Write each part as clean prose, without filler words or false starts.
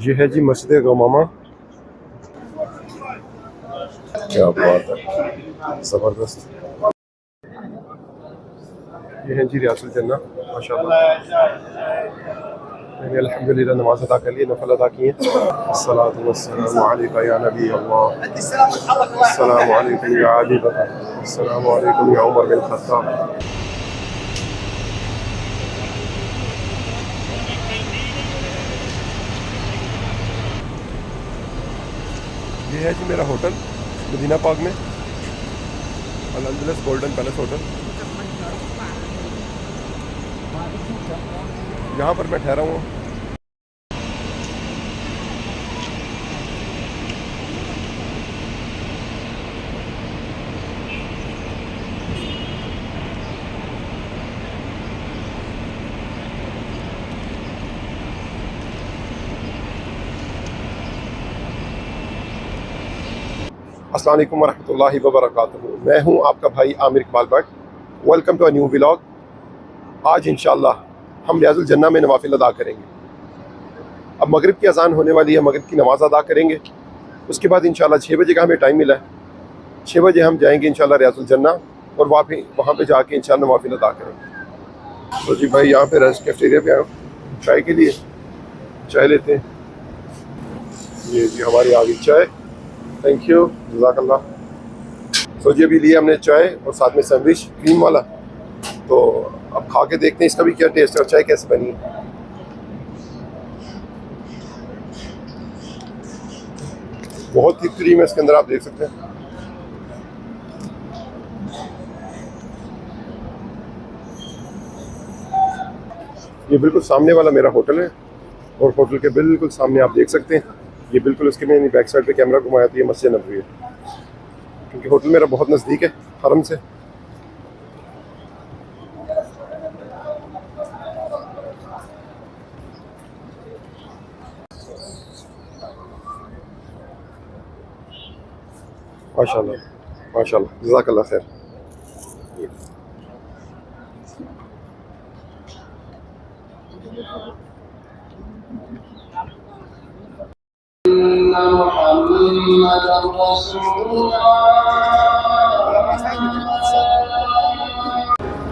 ये है जी मस्जिद गमामा। क्या बात है, ज़बरदस्त। ये है जी रियासुल जन्ना माशाल्लाह। मैंने अल्हम्दुलिल्लाह नमाज अदा कर ली, नफल अदा किए। अस्सलातु वस्सलामु अलैका या नबी अल्लाह, अस्सलामु अलैकुम या अली बकर, अस्सलामु अलैकुम या उमर बिन खत्ताब। ये है जी मेरा होटल मदीना पार्क में, अल अंदलस गोल्डन पैलेस होटल। यहाँ पर मैं ठहरा हूँ। अस्सलाम वालेकुम वरहमतुल्लाहि वबरकातुहू। मैं हूँ आपका भाई Aamir Iqbal Bhatt. Welcome to a new vlog. आज इंशाल्लाह हम रियाजुल जन्ना में नवाफिल अदा करेंगे। अब मगरिब की अजान होने वाली है, मगरिब की नमाज़ अदा करेंगे। उसके बाद इंशाल्लाह 6 बजे का हमें टाइम मिला है। 6 बजे हम जाएंगे इंशाल्लाह रियाजुल जन्ना और वहाँ पे जाके इंशाल्लाह नवाफिल अदा करेंगे। तो जी भाई यहाँ पे रेस्ट कैफेटेरिया पे आए चाय के लिए, चाय लेते हैं। ये जी हमारी आ गई चाय, थैंक यू, जज़ाकल्लाह। तो जी अभी लिए हमने चाय और साथ में सैंडविच क्रीम वाला। तो अब खा के देखते हैं इसका भी क्या टेस्ट है और चाय कैसे बनी है। बहुत ही क्रीम है इसके अंदर, आप देख सकते हैं। ये बिल्कुल सामने वाला मेरा होटल है और होटल के बिल्कुल सामने आप देख सकते हैं, ये बिल्कुल उसके मैंने बैक साइड पे कैमरा घुमाया तो ये मस्जिद नबवी है, क्योंकि होटल मेरा बहुत नज़दीक है हरम से। माशाल्लाह माशाल्लाह, जज़ाकल्लाह खैर।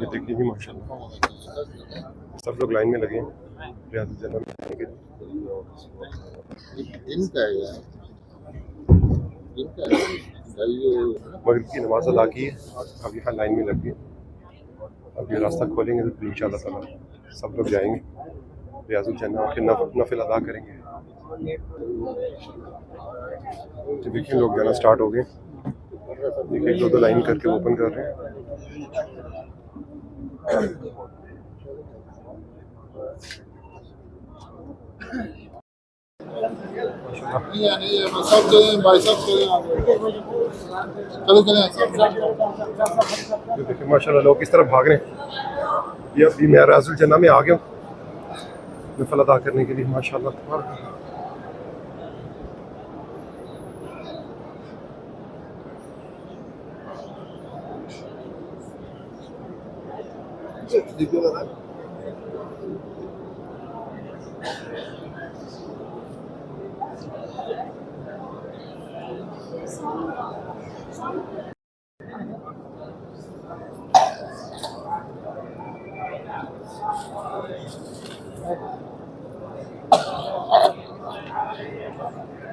ये देखिए जी माशाल्लाह, सब लोग लाइन में लगे हैं रियाजुल जन्ना में जाने के लिए। मगरिब की नमाज अदा की है, अब यहाँ लाइन में लग गए। अब ये रास्ता खोलेंगे तो इंशाअल्लाह ताला सब लोग जाएंगे रियाजुल जन्ना और फिर नफिल अदा करेंगे। तो देखिए लोग जाना स्टार्ट हो गए, देखिए दो लाइन करके ओपन कर रहे हैं। तो देखिए माशाल्लाह लोग किस तरह भाग रहे हैं। ये अभी मैं रियाजुल जन्ना में आ गया हूँ नफल अदा करने के लिए माशाल्लाह।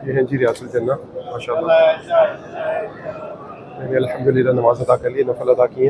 ये है जी रियासुल जन्ना माशाल्लाह। मैंने अल्हम्दुलिल्लाह नमाज अदा कर ली, नफल अदा किए।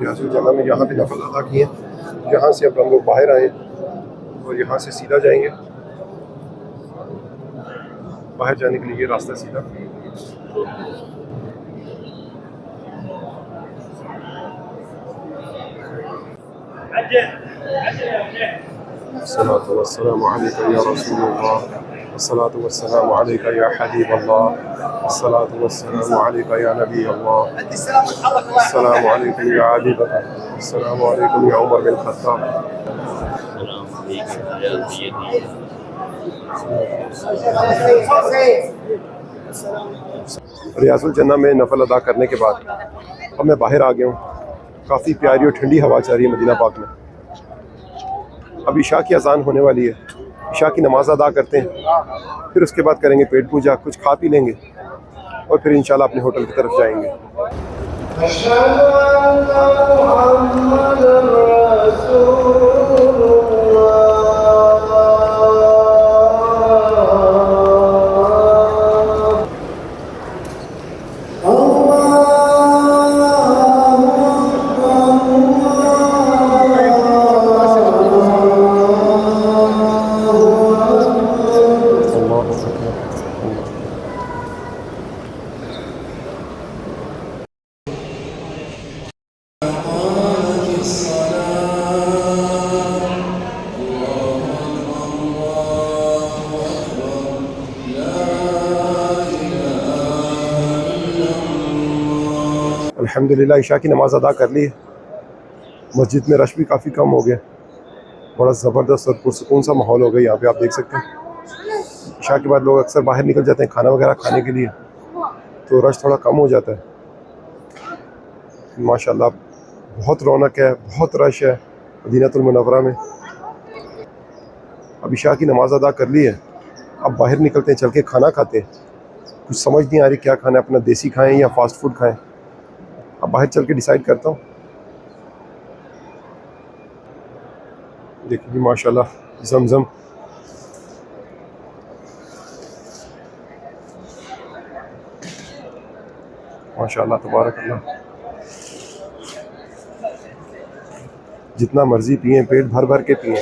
रियासुल जन्ना में यहाँ पे नफल अदा किए, यहाँ से अब हम लोग बाहर आए और यहाँ से सीधा जाएंगे। बाहर जाने के लिए ये रास्ता सीधा। अस्सलातु वस्सलामु अलैका या रसूलल्लाह, अस्सलातु वस्सलामु अलैका या हबीब अल्लाह, अस्सलातु वस्सलामु अलैका या नबी अल्लाह, अस्सलामु अलैकुम या अली बकर, अस्सलामु अलैकुम या उमर बिन खत्ताब। रियासुल जन्ना में नफल अदा करने के बाद अब मैं बाहर आ गया हूँ। काफ़ी प्यारी और ठंडी हवा चल रही है मदीना पाक में। अब इशा की अजान होने वाली है, इशा की नमाज अदा करते हैं, फिर उसके बाद करेंगे पेट पूजा, कुछ खा पी लेंगे और फिर इंशाल्लाह अपने होटल की तरफ जाएंगे। अल्हम्दुलिल्लाह इशा की नमाज़ अदा कर ली है। मस्जिद में रश भी काफ़ी कम हो गया, बड़ा ज़बरदस्त और पुरसकून सा माहौल हो गया यहाँ पे, आप देख सकते हैं। इशा के बाद लोग अक्सर बाहर निकल जाते हैं खाना वगैरह खाने के लिए, तो रश थोड़ा कम हो जाता है। माशाल्लाह बहुत रौनक है, बहुत रश है मदीनतुल मुनव्वरा में। अब इशा की नमाज़ अदा कर ली है, अब बाहर निकलते हैं, चल के खाना खाते हैं। कुछ समझ नहीं आ रही क्या खाना है, अपना देसी खाएँ या फास्ट फूड खाएँ। अब बाहर चल के डिसाइड करता हूँ। देखिए माशाल्लाह जमजम, माशाल्लाह तबारक अल्लाह। जितना मर्जी पिए, पेट भर भर के पिए,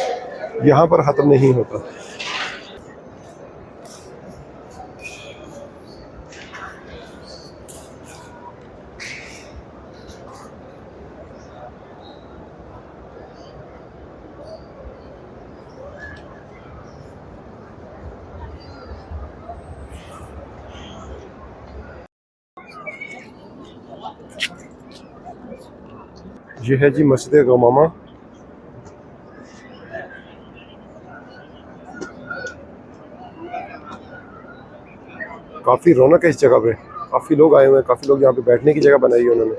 यहाँ पर ख़त्म नहीं होता। ये है जी मस्जिद गमामा। काफ़ी रौनक है इस जगह पे, काफ़ी लोग आए हुए हैं, काफ़ी लोग यहाँ पे बैठने की जगह बनाई है उन्होंने।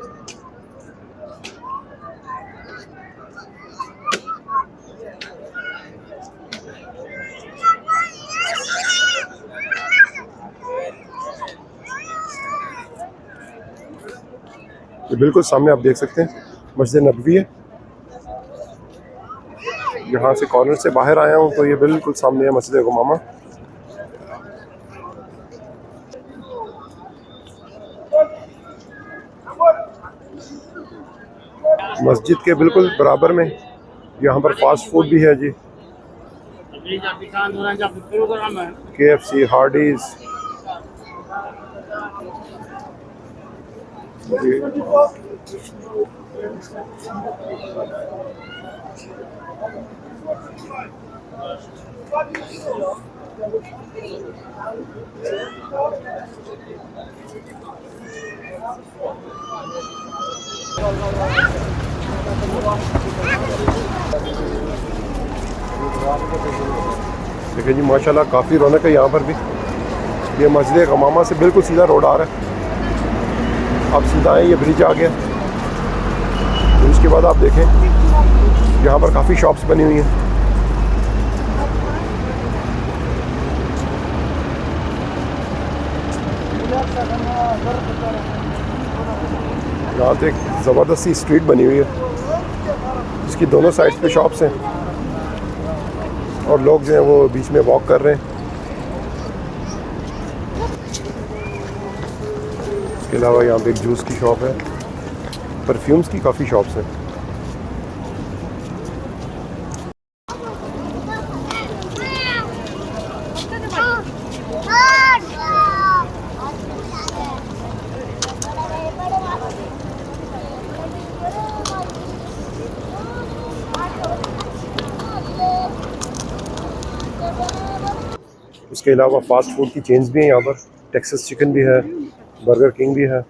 ये बिल्कुल सामने आप देख सकते हैं मस्जिद नबवी है। यहाँ से कॉर्नर से बाहर आया हूँ तो ये बिल्कुल सामने है मस्जिद गमामा। मस्जिद के बिल्कुल बराबर में यहाँ पर फास्ट फूड भी है जी, KFC, हार्डीज। देखिए जी माशाल्लाह काफ़ी रौनक है यहाँ पर भी। ये मस्जिद गमामा से बिल्कुल सीधा रोड आ रहा है। आप सीधा आए, ये ब्रिज आ गया, तो उसके बाद आप देखें यहाँ पर काफ़ी शॉप्स बनी हुई हैं। यहाँ तो एक ज़बरदस्त सी स्ट्रीट बनी हुई है जिसकी दोनों साइड्स पे शॉप्स हैं और लोग जो हैं वो बीच में वॉक कर रहे हैं। इसके अलावा यहाँ पे एक जूस की शॉप है, परफ्यूम्स की काफ़ी शॉप्स हैं। इसके अलावा फास्ट फूड की चेन्स भी हैं यहाँ पर, टेक्सास चिकन भी है, बर्गर किंग भी है।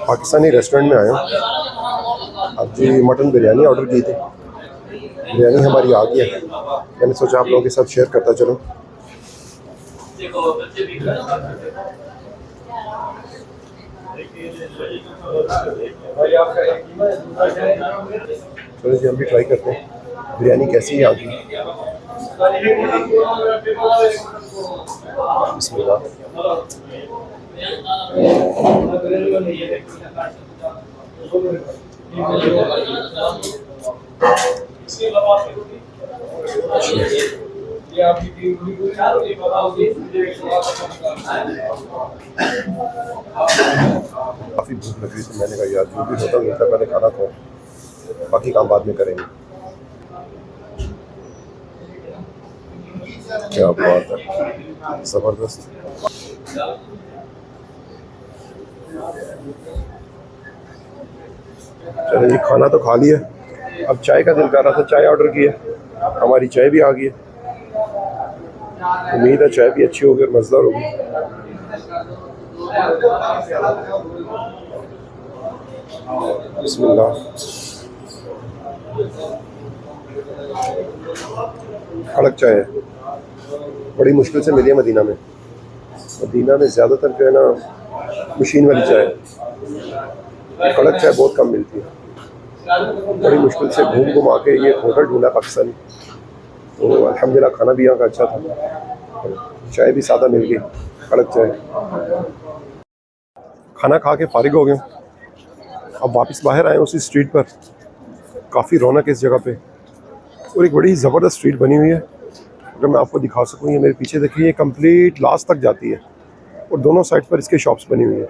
पाकिस्तानी रेस्टोरेंट में आए हूँ। अब जी मटन बिरयानी ऑर्डर की थी, बिरयानी हमारी आ गई है। मैंने सोचा आप लोगों के साथ शेयर करता चलो। चलो जी हम भी ट्राई करते हैं बिरयानी कैसी है यहाँ की। बिस्मिल्लाह। काफ़ी भूख लग रही थी, मैंने कहा यार जो भी होता है पहले खाना खाओ, बाकी काम बाद में करेंगे। क्या बात है, ज़बरदस्त। चलो जी खाना तो खा लिया, अब चाय का दिल कर रहा था, चाय ऑर्डर की है, हमारी चाय भी आ गई है। उम्मीद है चाय भी अच्छी होगी और मज़ेदार होगी। बिस्मिल्लाह। कड़क चाय है, बड़ी मुश्किल से मिली है मदीना में। मदीना में ज़्यादातर जो है ना मशीन वाली चाय, कड़क चाय बहुत कम मिलती है। बड़ी मुश्किल से घूम घूम आके ये होटल ढूंढा पाकिस्तानी, तो अल्हम्दुलिल्लाह खाना भी यहाँ का अच्छा था, चाय भी सादा मिल गई, कड़क चाय। खाना खा के फारिग हो गए, अब वापस बाहर आए उसी स्ट्रीट पर। काफ़ी रौनक है इस जगह पे और एक बड़ी ज़बरदस्त स्ट्रीट बनी हुई है। अगर मैं आपको दिखा सकूँ, ये मेरे पीछे देखिए, ये कंप्लीट लास्ट तक जाती है और दोनों साइड पर इसके शॉप्स बनी हुई हैं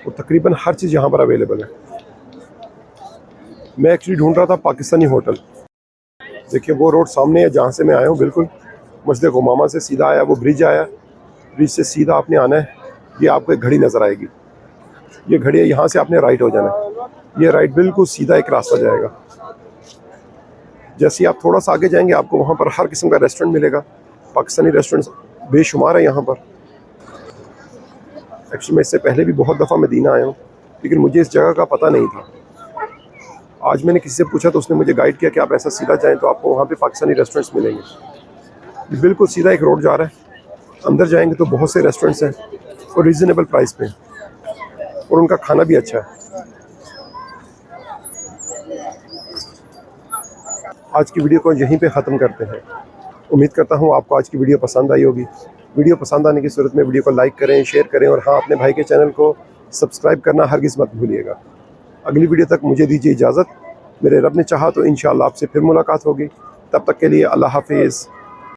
और तकरीबन हर चीज़ यहाँ पर अवेलेबल है। मैं एक्चुअली ढूंढ रहा था पाकिस्तानी होटल। देखिए वो रोड सामने है जहाँ से मैं आया हूँ, बिल्कुल मस्जिद उमामा से सीधा आया, वो ब्रिज आया, ब्रिज से सीधा आपने आना है। ये आपको एक घड़ी नज़र आएगी, ये घड़ी है, यहाँ से आपने राइट हो जाना है, ये राइट बिल्कुल सीधा एक रास्ता जाएगा। जैसे ही आप थोड़ा सा आगे जाएंगे आपको वहाँ पर हर किस्म का रेस्टोरेंट मिलेगा, पाकिस्तानी रेस्टोरेंट बेशुमार है यहाँ पर। एक्चुअली मैं इससे पहले भी बहुत दफ़ा मदीना आया हूँ, लेकिन मुझे इस जगह का पता नहीं था। आज मैंने किसी से पूछा तो उसने मुझे गाइड किया कि आप ऐसा सीधा जाएं तो आपको वहाँ पे पाकिस्तानी रेस्टोरेंट्स मिलेंगे। बिल्कुल सीधा एक रोड जा रहा है, अंदर जाएंगे तो बहुत से रेस्टोरेंट्स हैं और रीज़नेबल प्राइस पे और उनका खाना भी अच्छा है। आज की वीडियो को यहीं पे ख़त्म करते हैं। उम्मीद करता हूँ आपको आज की वीडियो पसंद आई होगी। वीडियो पसंद आने की सूरत में वीडियो को लाइक करें, शेयर करें और हाँ, अपने भाई के चैनल को सब्सक्राइब करना हरगिज़ मत भूलिएगा। अगली वीडियो तक मुझे दीजिए इजाज़त। मेरे रब ने चाहा तो इंशाअल्लाह आपसे फिर मुलाकात होगी। तब तक के लिए अल्लाह हाफिज़।